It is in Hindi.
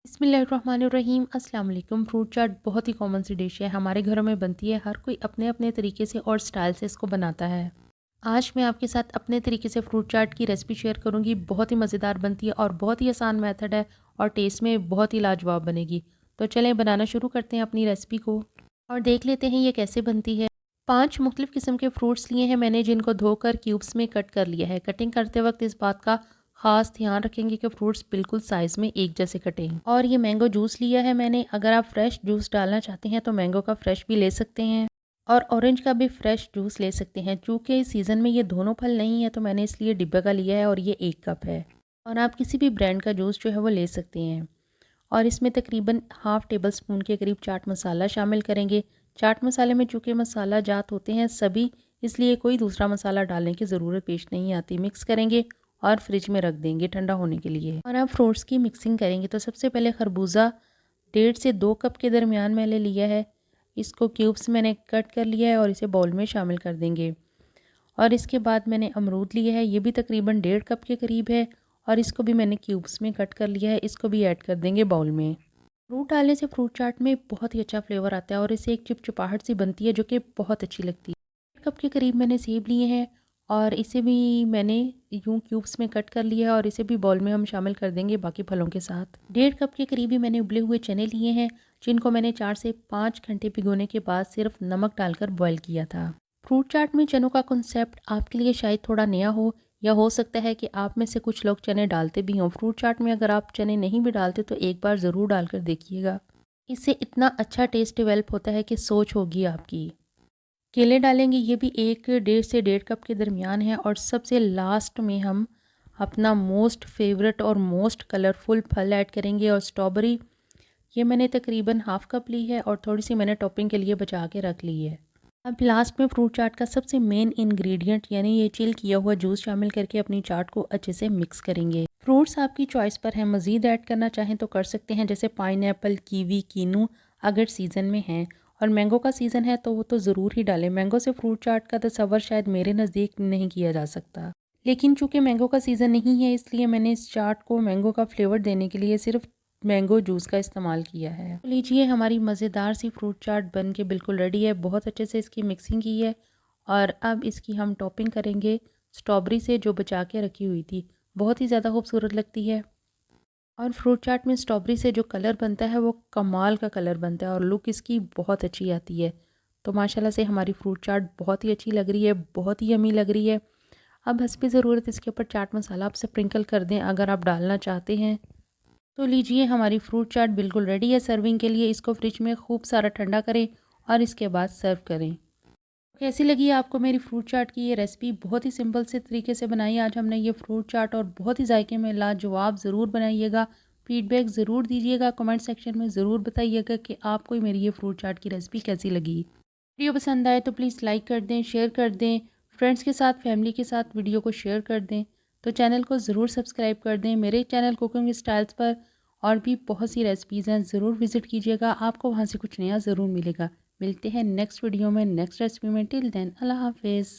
बिस्मिल्लाहिर्रहमानिर्रहीम अस्सलाम वालेकुम। फ्रूट चाट बहुत ही कॉमन सी डिश है, हमारे घरों में बनती है। हर कोई अपने अपने तरीके से और स्टाइल से इसको बनाता है। आज मैं आपके साथ अपने तरीके से फ्रूट चाट की रेसिपी शेयर करूंगी। बहुत ही मज़ेदार बनती है और बहुत ही आसान मेथड है और टेस्ट में बहुत ही लाजवाब बनेगी। तो चलें बनाना शुरू करते हैं अपनी रेसिपी को और देख लेते हैं ये कैसे बनती है। 5 मुख्तलिफ़ किस्म के फ्रूट्स लिए हैं मैंने, जिनको धोकर क्यूब्स में कट कर लिया है। कटिंग करते वक्त इस बात का ख़ास ध्यान रखेंगे कि फ्रूट्स बिल्कुल साइज़ में एक जैसे कटें। और ये मैंगो जूस लिया है मैंने। अगर आप फ्रेश जूस डालना चाहते हैं तो मैंगो का फ्रेश भी ले सकते हैं और ऑरेंज का भी फ्रेश जूस ले सकते हैं। चूँकि इस सीज़न में ये दोनों फल नहीं है तो मैंने इसलिए डिब्बे का लिया है और ये 1 कप है। और आप किसी भी ब्रांड का जूस जो है वो ले सकते हैं। और इसमें तकरीबन हाफ़ टेबल स्पून के करीब चाट मसाला शामिल करेंगे। चाट मसाले में चूँकि मसाला जात होते हैं सभी, इसलिए कोई दूसरा मसाला डालने की ज़रूरत पेश नहीं आती। मिक्स करेंगे और फ्रिज में रख देंगे ठंडा होने के लिए। और अब फ्रूट्स की मिक्सिंग करेंगे तो सबसे पहले खरबूजा 1.5 से 2 कप के दरमियान मैंने लिया है। इसको क्यूब्स मैंने कट कर लिया है और इसे बाउल में शामिल कर देंगे। और इसके बाद मैंने अमरूद लिया है, ये भी तकरीबन 1.5 कप के करीब है और इसको भी मैंने क्यूब्स में कट कर लिया है। इसको भी ऐड कर देंगे बाउल में। फ्रूट डालने से फ्रूट चाट में बहुत ही अच्छा फ्लेवर आता है और इससे एक चिपचिपाहट सी बनती है जो कि बहुत अच्छी लगती है। 1 कप के करीब मैंने सेब लिए हैं और इसे भी मैंने यूं क्यूब्स में कट कर लिया है और इसे भी बाउल में हम शामिल कर देंगे बाकी फलों के साथ। 1.5 कप के करीब ही मैंने उबले हुए चने लिए हैं, जिनको मैंने 4 से 5 घंटे भिगोने के बाद सिर्फ नमक डालकर बॉयल किया था। फ्रूट चाट में चनों का कॉन्सेप्ट आपके लिए शायद थोड़ा नया हो या हो सकता है कि आप में से कुछ लोग चने डालते भी हों। फ्रूट चाट में अगर आप चने नहीं भी डालते तो एक बार ज़रूर डालकर देखिएगा। इससे इतना अच्छा टेस्ट डेवलप होता है कि सोच होगी आपकी। केले डालेंगे, ये भी 1 से 1.5 कप के दरमियान है। और सबसे लास्ट में हम अपना मोस्ट फेवरेट और मोस्ट कलरफुल फल ऐड करेंगे और स्ट्रॉबेरी, ये मैंने तकरीबन हाफ़ कप ली है और थोड़ी सी मैंने टॉपिंग के लिए बचा के रख ली है। अब लास्ट में फ्रूट चाट का सबसे मेन इंग्रेडिएंट यानी ये चिल किया हुआ जूस शामिल करके अपनी चाट को अच्छे से मिक्स करेंगे। फ्रूट्स आपकी चॉइस पर हैं, मज़ीद ऐड करना चाहें तो कर सकते हैं, जैसे पाइनएप्पल, कीवी, कीनू अगर सीज़न में हैं। और मैंगो का सीज़न है तो वो तो ज़रूर ही डालें। मैंगो से फ्रूट चाट का तस्वर शायद मेरे नज़दीक नहीं किया जा सकता, लेकिन चूँकि मैंगो का सीज़न नहीं है इसलिए मैंने इस चाट को मैंगो का फ्लेवर देने के लिए सिर्फ मैंगो जूस का इस्तेमाल किया है। तो लीजिए, हमारी मज़ेदार सी फ्रूट चाट बन के बिल्कुल रेडी है। बहुत अच्छे से इसकी मिक्सिंग की है और अब इसकी हम टॉपिंग करेंगे स्ट्रॉबेरी से, जो बचा के रखी हुई थी। बहुत ही ज़्यादा खूबसूरत लगती है और फ्रूट चाट में स्ट्रॉबेरी से जो कलर बनता है वो कमाल का कलर बनता है और लुक इसकी बहुत अच्छी आती है। तो माशाल्लाह से हमारी फ्रूट चाट बहुत ही अच्छी लग रही है, बहुत ही यम्मी लग रही है। अब हस्बे ज़रूरत इसके ऊपर चाट मसाला आप स्प्रिंकल कर दें अगर आप डालना चाहते हैं। तो लीजिए, हमारी फ्रूट चाट बिल्कुल रेडी है सर्विंग के लिए। इसको फ्रिज में खूब सारा ठंडा करें और इसके बाद सर्व करें। कैसी लगी आपको मेरी फ्रूट चाट की ये रेसिपी? बहुत ही सिंपल से तरीके से बनाई आज हमने ये फ्रूट चाट और बहुत ही जायके में लाजवाब। ज़रूर बनाइएगा, फीडबैक ज़रूर दीजिएगा, कमेंट सेक्शन में ज़रूर बताइएगा कि आपको मेरी ये फ्रूट चाट की रेसिपी कैसी लगी। वीडियो पसंद आए तो प्लीज़ लाइक कर दें, शेयर कर दें, फ्रेंड्स के साथ, फैमिली के साथ वीडियो को शेयर कर दें। तो चैनल को ज़रूर सब्सक्राइब कर दें। मेरे चैनल कुकिंग स्टाइल्स पर और भी बहुत सी रेसिपीज़ हैं, ज़रूर विज़िट कीजिएगा, आपको वहाँ से कुछ नया ज़रूर मिलेगा। मिलते हैं नेक्स्ट वीडियो में, नेक्स्ट रेसिपी में। टिल देन अल्लाह हाफ़िज़।